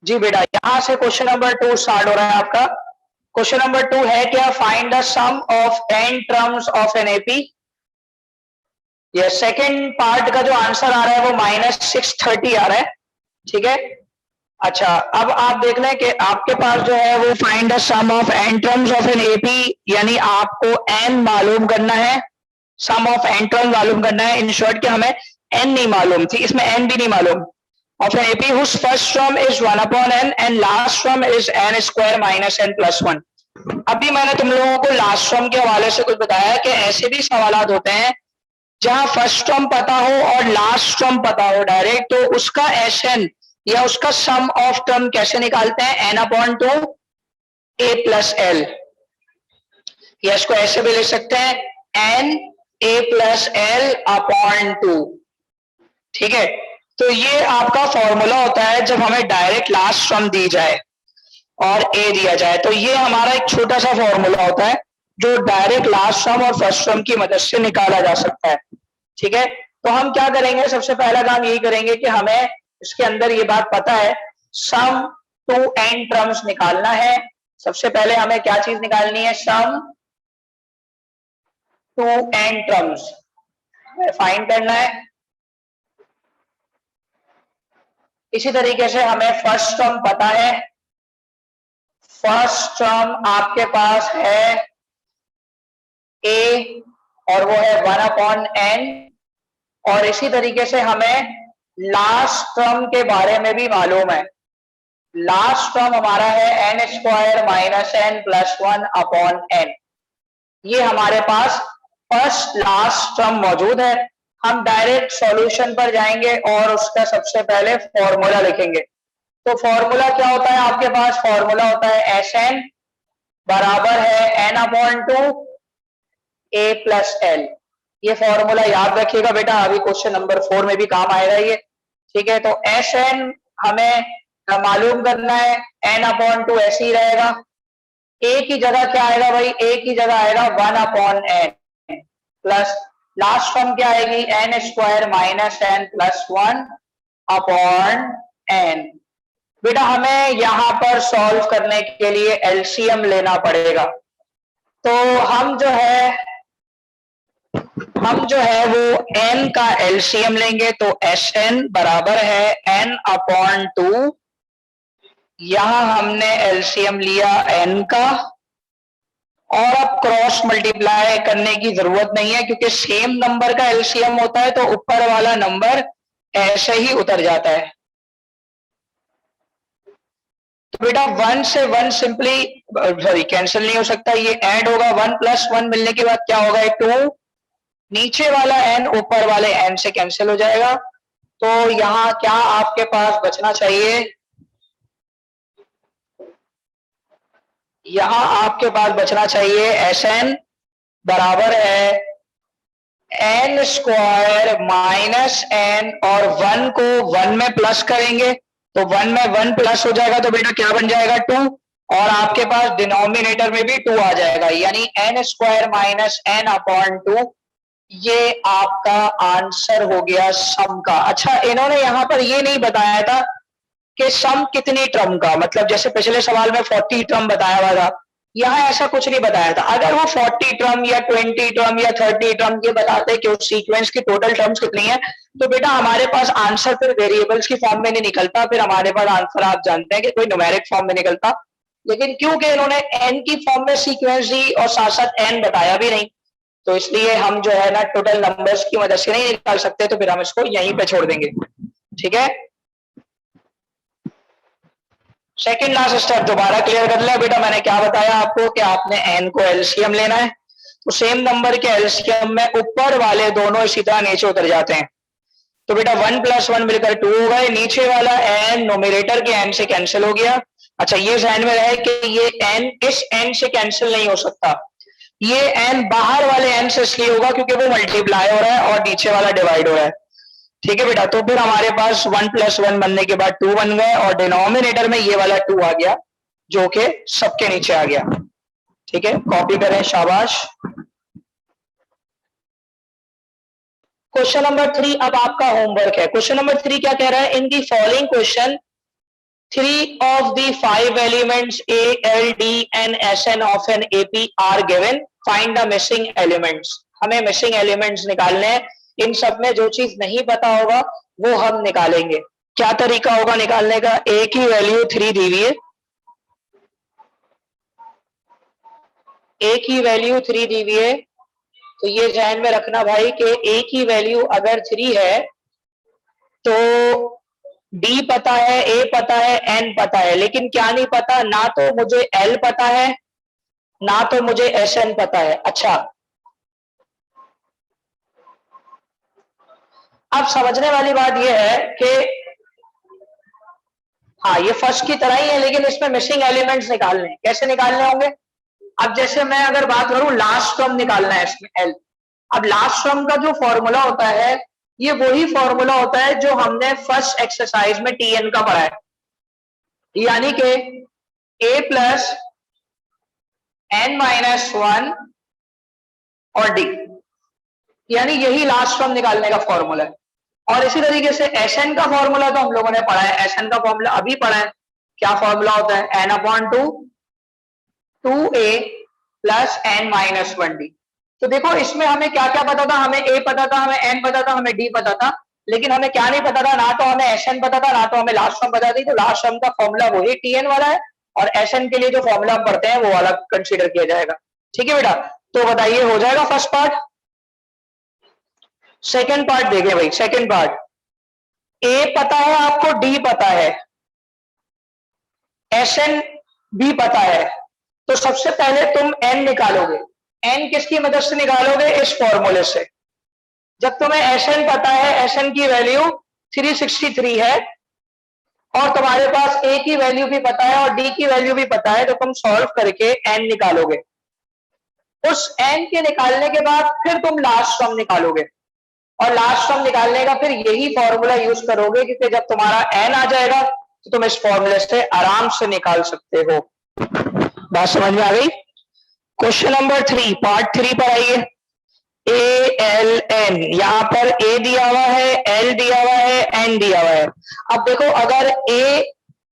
जी बेटा, यहां से क्वेश्चन नंबर 2 स्टार्ट हो रहा है आपका। क्वेश्चन नंबर 2 है क्या, find the sum of n terms of an AP. ये सेकंड पार्ट का जो आंसर आ रहा है वो -630 आ रहा है। ठीक है, अच्छा अब आप देख लें कि आपके पास जो है वो find the sum of n terms of an AP, यानी आपको n मालूम करना है, सम ऑफ n टर्म मालूम करना है। इन शॉर्ट कि हमें n नहीं मालूम थी, इसमें n भी नहीं मालूम। Of an AP whose first term is 1 upon n and last term is n square minus n plus 1। अभी मैंने तुम लोगों को लास्ट टर्म के हवाले से कुछ बताया कि ऐसे भी सवालात होते हैं जहां फर्स्ट टर्म पता हो और लास्ट टर्म पता हो डायरेक्ट, तो उसका एसएन या उसका सम ऑफ टर्म कैसे निकालते हैं, n upon two a plus L, या इसको ऐसे भी लिख सकते हैं n a plus L upon two. ठीक है, तो ये आपका फॉर्मूला होता है जब हमें डायरेक्ट लास्ट टर्म दी जाए और a दिया जाए, तो ये हमारा एक छोटा सा फॉर्मूला होता है जो डायरेक्ट लास्ट टर्म और फर्स्ट टर्म की मदद से निकाला जा सकता है। ठीक है, तो हम क्या करेंगे, सबसे पहला काम यही करेंगे कि हमें इसके अंदर ये बात पता है, सम टू n टर्म्स निकालना है। सबसे पहले हमें क्या चीज निकालनी है, सम टू n टर्म्स फाइंड करना है। इसी तरीके से हमें फर्स्ट टर्म पता है, फर्स्ट टर्म आपके पास है a और वो है 1 अपॉन n, और इसी तरीके से हमें लास्ट टर्म के बारे में भी मालूम है। लास्ट टर्म हमारा है n square minus n plus 1 upon n। ये हमारे पास फर्स्ट लास्ट टर्म मौजूद है। हम डायरेक्ट सॉल्यूशन पर जाएंगे और उसका सबसे पहले फॉर्मूला लिखेंगे। तो फॉर्मूला क्या होता है आपके पास, फॉर्मूला होता है Sn बराबर है n upon two a plus L. ये फॉर्मूला याद रखिएगा बेटा, अभी क्वेश्चन नंबर 4 में भी काम आएगा ये। ठीक है, तो Sn हमें मालूम करना है, n अपॉन टू ऐसे ही रहेगा। a की जगह क्या आएगा भाई, a की जगह आएगा 1 upon n plus last form क्या आएगी, n square minus n plus 1 upon n। बेटा हमें यहां पर सॉल्व करने के लिए एलसीएम लेना पड़ेगा। तो हम जो है वो n का एलसीएम लेंगे, तो Sn बराबर है n अपॉन टू, यहां हमने एलसीएम लिया n का, और अब क्रॉस मल्टीप्लाई करने की जरूरत नहीं है क्योंकि सेम नंबर का एलसीएम होता है तो ऊपर वाला नंबर ऐसे ही उतर जाता है। तो बेटा 1 से 1 सिंपली सॉरी कैंसिल नहीं हो सकता, ये ऐड होगा, 1 प्लस 1 मिलने के बाद क्या होगा, 2, नीचे वाला n ऊपर वाले n से कैंसिल हो जाएगा। तो यहाँ क्या आपके पास बचना चाहिए, यहां आपके पास बचना चाहिए Sn बराबर है n स्क्वायर माइनस n, और 1 को 1 में प्लस करेंगे तो 1 में 1 प्लस हो जाएगा, तो बेटा क्या बन जाएगा, 2, और आपके पास डिनोमिनेटर में भी 2 आ जाएगा, यानी n square minus n upon 2। ये आपका आंसर हो गया सम का। अच्छा, इन्होंने यहां पर ये नहीं बताया था कि सम कितनी टर्म का, मतलब जैसे पिछले सवाल में 40 टर्म बताया हुआ था, यहाँ ऐसा कुछ नहीं बताया था। अगर वो 40 टर्म या 20 टर्म या 30 टर्म ये बताते कि उस सीक्वेंस की टोटल टर्म्स कितनी है, तो बेटा हमारे पास आंसर फिर वेरिएबल्स की फॉर्म में नहीं निकलता, फिर हमारे पास आंसर आप जानते हैं कि कोई न्यूमेरिक फॉर्म में निकलता। लेकिन क्योंकि इन्होंने n की फॉर्म में सीक्वेंस दी और साथ साथ n बताया भी नहीं, तो इसलिए हम जो है ना टोटल नंबर्स की मदद से नहीं निकाल सकते, तो फिर हम इसको यहीं पे छोड़ देंगे। ठीक है, सेकंड लास्ट स्टेप दोबारा क्लियर कर लिया बेटा। मैंने क्या बताया आपको कि आपने n को एलसीएम लेना है, तो सेम नंबर के एलसीएम में ऊपर वाले दोनों इसी तरह नीचे उतर जाते हैं। तो बेटा 1 प्लस 1 मिलकर 2 हो गए, नीचे वाला n नोमिनेटर के n से कैंसिल हो गया। अच्छा, ये ध्यान में रहे कि ये n इस n से कैंसिल नहीं हो सकता, ये n बाहर वाले n से इसलिए होगा क्योंकि वो मल्टीप्लाई हो रहा है और नीचे वाला डिवाइड हो रहा है। ठीक है बेटा, तो फिर हमारे पास 1 प्लस 1 बनने के बाद 2 बन गए, और डिनोमिनेटर में ये वाला 2 आ गया जो कि सबके नीचे आ गया। ठीक है, कॉपी करें, शाबाश। क्वेश्चन नंबर 3 अब आपका होमवर्क है। क्वेश्चन नंबर 3 क्या कह रहा है, in the following question 3 of the 5 elements A, L, D and Sn of an AP are given. Find the missing elements. हमें मिसिंग एलिमेंट्स निकालने हैं। इन सब में जो चीज नहीं पता होगा वो हम निकालेंगे। क्या तरीका होगा निकालने का? A की वैल्यू 3 दी हुई है, A की वैल्यू 3 दी हुई है, तो ये ध्यान में रखना भाई कि A की वैल्यू अगर 3 है तो D पता है, A पता है, N पता है, लेकिन क्या नहीं पता? ना तो मुझे L पता है, ना तो मुझे Sn पता है। अच्छा, अब समझने वाली बात यह है कि हाँ ये फर्स्ट की तरह ही है, लेकिन इसमें मिसिंग एलिमेंट्स निकालने हैं। कैसे निकालने होंगे? अब जैसे मैं अगर बात करूं, लास्ट टर्म निकालना है इसमें L। अब लास्ट टर्म का जो फॉर्मूला होता है ये वही फॉर्मूला होता है जो हमने फर्स्ट एक्सरसाइज में Tn का पढ़ा है, यानी कि A प्लस n-1 और D, यानी यही लास्ट टर्म निकालने का फॉर्मूला है। और इसी तरीके से Sn का फॉर्मूला तो हम लोगों ने पढ़ा है, Sn का फॉर्मूला अभी पढ़ा है। क्या फॉर्मूला होता है? n/2 2a plus n-1d। तो देखो इसमें हमें क्या क्या पता था? हमें A पता था, हमें N पता था, हमें D पता था, लेकिन हमें क्या नहीं पता था? ना तो हमें Sn पता था, ना तो हमें लास्ट टर्म पता थी। तो लास्ट टर्म का फॉर्मूला वही Tn वाला है, और Sn के लिए जो फॉर्मूला हम पढ़ते हैं वो वाला कंसीडर किया जाएगा। ठीक है बेटा, तो बताइए हो जाएगा फर्स्ट पार्ट। सेकेंड पार्ट देखिए भाई, सेकेंड पार्ट, A पता है आपको, D पता है, Sn भी पता है, तो सबसे पहले तुम N निकालोगे। N किसकी मदद से निकालोगे? इस फॉर्मूले से। जब तुम्हें Sn पता है, Sn की वैल्यू 363 है, और तुम्हारे पास A की वैल्यू भी पता है और D की वैल्यू भी पता है, तो तुम सॉल्व करके N निकालोगे। उस N के निकालने के बाद फिर तुम लास्ट टर्म निकालोगे, और लास्ट टर्म निकालने का फिर यही फॉर्मूला यूज करोगे, क्योंकि जब तुम्हारा N आ जाएगा तो तुम इस फॉर्मूले से आराम से निकाल सकते हो। बात समझ में आ गई? क्वेश्चन नंबर 3, पार्ट 3 पर आइए। A L N, यहां पर A दिया हुआ है, L दिया हुआ है, N दिया हुआ है। अब देखो अगर A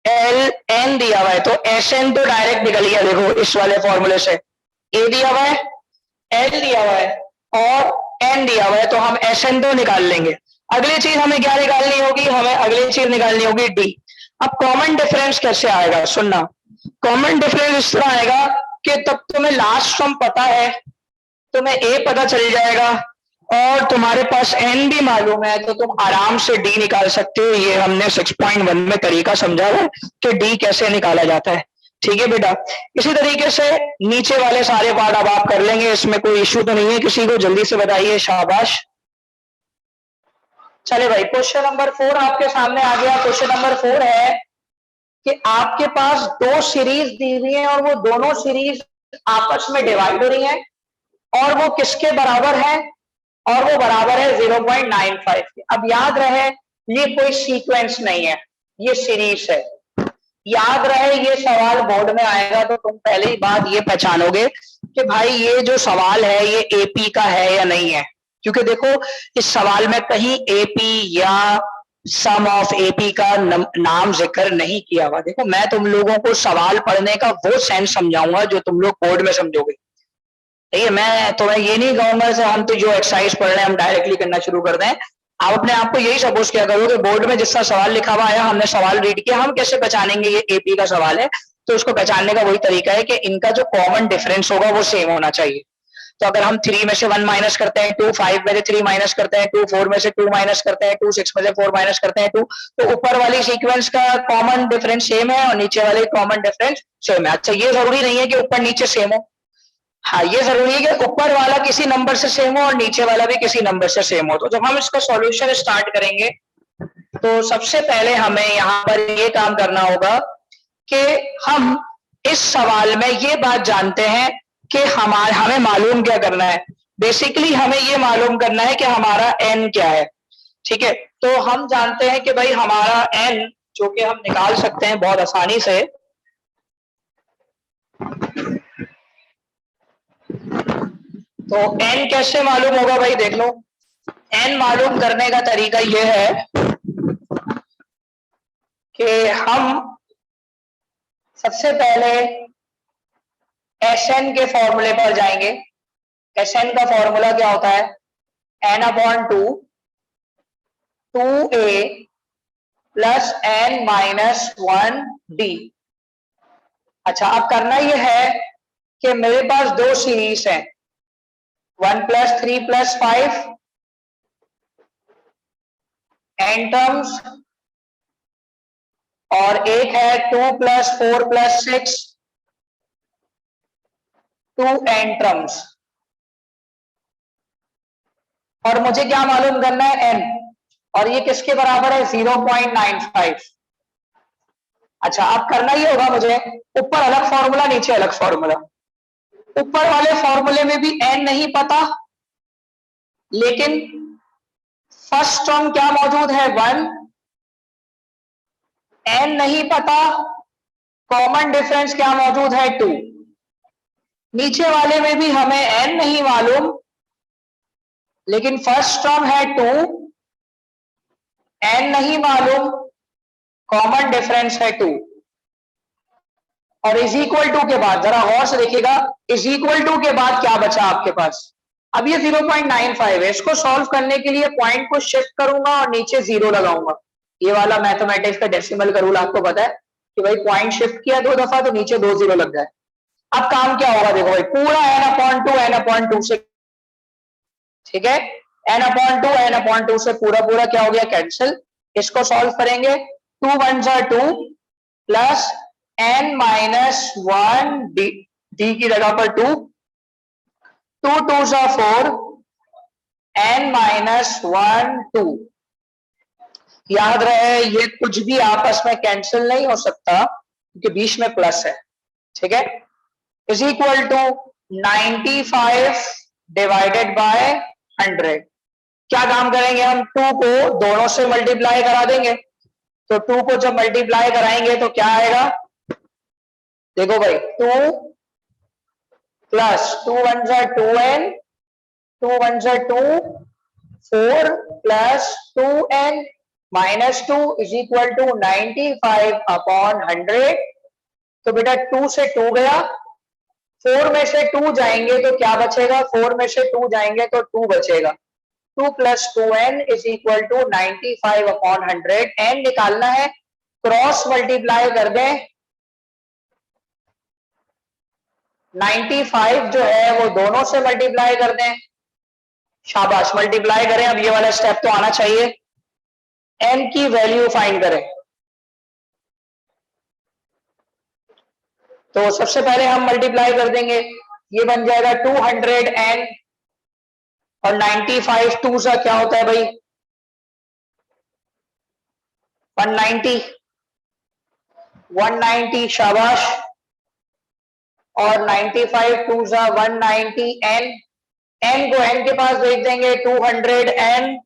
L N दिया हुआ है तो Sn तो डायरेक्ट निकल गया। देखो इस वाले फॉर्मूले से A दिया हुआ है, L दिया हुआ है और N दिया हुआ है, तो हम Sn तो निकाल लेंगे। अगली चीज हमें क्या निकालनी होगी? हमें अगली चीज निकालनी होगी D। अब कॉमन डिफरेंस कैसे आएगा? सुनना, कॉमन डिफरेंस इस तरह आएगा कि तब तुम्हें लास्ट टर्म पता है, तुम्हें A पता चल जाएगा और तुम्हारे पास N भी मालूम है, तो तुम आराम से D निकाल सकते हो। ये हमने 6.1 में तरीका समझा है कि D कैसे निकाला जाता है। ठीक है बेटा, इसी तरीके से नीचे वाले सारे पार्ट अब आप कर लेंगे, इसमें कोई इश्यू तो नहीं है किसी को? जल्दी से बताइए, शाबाश। चले भाई, क्वेश्चन नंबर 4 आपके सामने आ गया। क्वेश्चन नंबर 4 है कि आपके पास दो सीरीज दी हुई है और वो दोनों सीरीज आपस में डिवाइड हो रही है, और वो किसके बराबर है? और वो बराबर है 0.95 के। अब याद रहे ये कोई सीक्वेंस नहीं है, ये सीरीज है। याद रहे ये सवाल बोर्ड में आएगा तो तुम पहले ही बात ये पहचानोगे कि भाई ये जो सवाल है ये एपी का है या नहीं है, क्योंकि देखो इस सवाल में कहीं एपी या सम ऑफ एपी का नाम जिक्र नहीं किया हुआ। देखो मैं तुम लोगों को सवाल पढ़ने का वो सेंस समझाऊंगा जो तुम लोग बोर्ड में समझोगे। ठीक है, मैं तुम्हें ये नहीं कहूंगा कि हम तो जो एक्सरसाइज पढ़ रहे हैं हम डायरेक्टली करना शुरू कर दें। आप अपने आप को यही सपोज किया करो कि बोर्ड में जिसका सवाल लिखा हुआ आया, हमने सवाल रीड किया, हम कैसे पहचानेंगे ये एपी का सवाल है? तो उसको पहचानने का वही तरीका है कि इनका जो कॉमन डिफरेंस होगा वो सेम होना चाहिए। तो अगर हम 3 में से 1 माइनस करते हैं 2, 5 में से 3 माइनस करते हैं 2, 4 में से 2 माइनस करते हैं 2, 6 में से 4 माइनस करते हैं 2, तो ऊपर वाली सीक्वेंस का कॉमन डिफरेंस सेम है और नीचे वाले कॉमन डिफरेंस सेम है। अच्छा, ये जरूरी नहीं है कि ऊपर नीचे सेम हो। हाँ, ये जरूरी है कि ऊपर वाला किसी नंबर से सेम हो और नीचे वाला भी किसी नंबर से सेम हो। तो जब हम इसका सॉल्यूशन स्टार्ट करेंगे तो सबसे पहले हमें यहाँ पर ये काम करना होगा कि हम इस सवाल में ये बात जानते हैं कि हमें मालूम क्या करना है। बेसिकली हमें ये मालूम करना है कि हमारा n क्या है। ठीक है, तो हम जानते हैं कि भाई हमारा n, जो कि हम निकाल सकते हैं बहुत आसानी से, तो n कैसे मालूम होगा भाई? देख लो, n मालूम करने का तरीका यह है कि हम सबसे पहले Sn के फॉर्मूले पर जाएंगे। Sn का फॉर्मूला क्या होता है? n/2 2a plus n-1d। अच्छा, अब करना यह है कि मेरे पास दो सीरीज हैं, 1 + 3 + 5 n टर्म्स, और एक है 2 + 4 + 6 2n टर्म्स। और मुझे क्या मालूम करना है? n, और ये किसके बराबर है? 0.95। अच्छा, अब करना ये होगा मुझे, ऊपर अलग फॉर्मूला नीचे अलग फॉर्मूला। ऊपर वाले फॉर्मूले में भी n नहीं पता, लेकिन फर्स्ट टर्म क्या मौजूद है? 1। n नहीं पता, कॉमन डिफरेंस क्या मौजूद है? 2। नीचे वाले में भी हमें n नहीं मालूम, लेकिन फर्स्ट टर्म है 2, n नहीं मालूम, कॉमन डिफरेंस है 2। और इज इक्वल टू के बाद जरा गौर से देखिएगा, इज इक्वल टू के बाद क्या बचा आपके पास? अब ये 0.95 है, इसको सॉल्व करने के लिए पॉइंट को शिफ्ट करूंगा और नीचे 0 लगाऊंगा। ये वाला मैथमेटिक्स का डेसिमल का रूल आपको पता है कि भाई पॉइंट शिफ्ट किया 2 दफा तो नीचे 2 0 लग जाए। अब काम क्या होगा? देखो भाई, पूरा n/2 से, ठीक है, n/2 से पूरा क्या हो गया? कैंसिल। इसको सॉल्व करेंगे, 2 × 1 = 2 प्लस n-1 d की जगह पर 2, 2 × 2 = 4, n-1 2। याद रहे, ये कुछ भी आपस में कैंसिल नहीं हो सकता क्योंकि बीच में प्लस है, ठीक है। Is equal to 95 divided by 100। क्या काम करेंगे हम? 2 को दोनों से मल्टीप्लाई करा देंगे। तो 2 को जब मल्टीप्लाई कराएंगे तो क्या आएगा? देखो भाई, 2 plus 2 × 1 = 2n, 2 × 1 = 2, 4 plus 2n minus 2 is equal to 95/100। तो बेटा 2 से 2 गया, 4 में से 2 जाएंगे तो क्या बचेगा? 4 में से 2 जाएंगे तो 2 बचेगा। 2 + 2n is equal to 95/100। n निकालना है, क्रॉस मल्टीप्लाई कर दें, 95 जो है वो दोनों से मल्टीप्लाई कर दें। शाबाश, मल्टीप्लाई करें। अब ये वाला स्टेप तो आना चाहिए। n की वैल्यू फाइंड करें। तो सबसे पहले हम मल्टीप्लाई कर देंगे, ये बन जाएगा 200n, और 95 2 सा क्या होता है भाई? 190, 190, शाबाश। और 95 2 सा 190n, n को n के पास भेज देंगे, 200n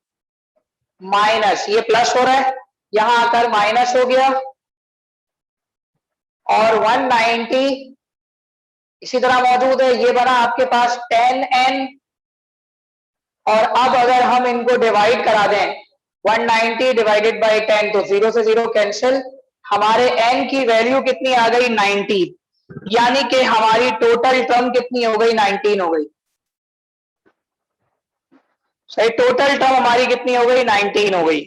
माइनस, ये प्लस हो रहा है, यहां आकर माइनस हो गया, और 190 इसी तरह मौजूद है, ये बना आपके पास 10n। और अब अगर हम इनको डिवाइड करा दें, 190 डिवाइडेड बाय 10, तो 0 से 0 कैंसिल, हमारे n की वैल्यू कितनी आ गई? 90। यानी कि हमारी टोटल टर्म कितनी हो गई? 19 हो गई। सही, टोटल टर्म हमारी कितनी हो गई? 19 हो गई।